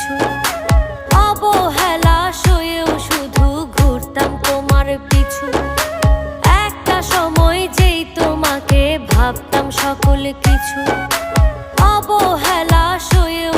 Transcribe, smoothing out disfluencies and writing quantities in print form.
পিছু। অবহেলা সয়েও শুধু ঘুরতাম তোমার পিছু। একটা সময় যেই তোমাকে ভাবতাম সকল কিছু। অবহেলা সয়েও